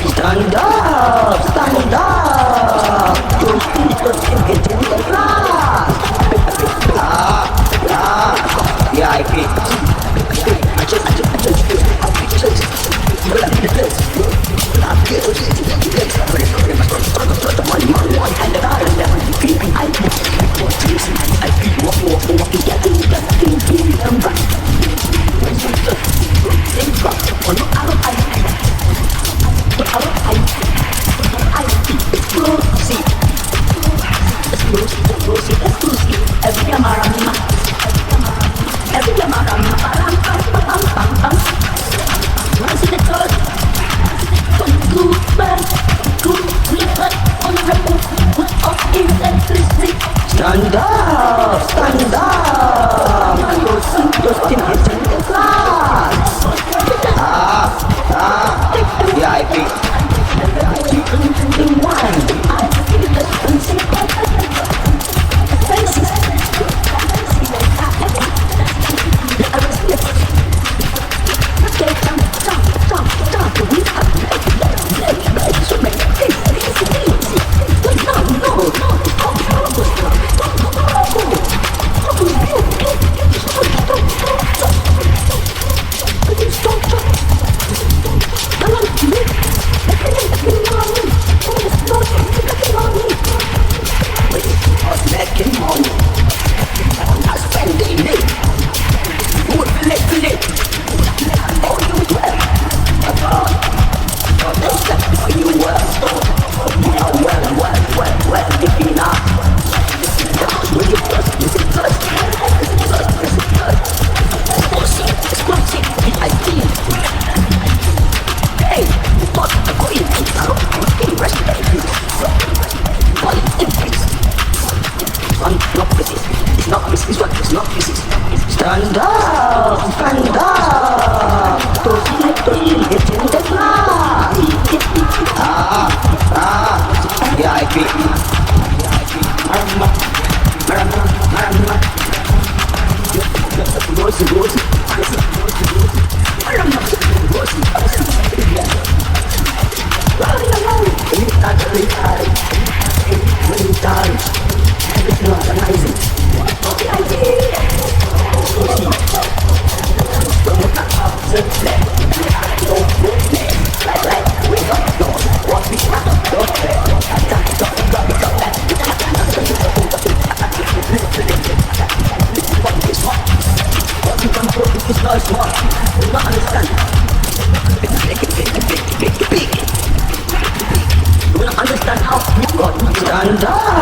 Stand up, stand up. Those people can get in the class. VIP. I just stand up, stand up. Those can get in the class. VIP. Stand up, stand up. Those people get in the class. VIP. It's not smart, it's not understand. It's big. You wanna understand how you got stand up.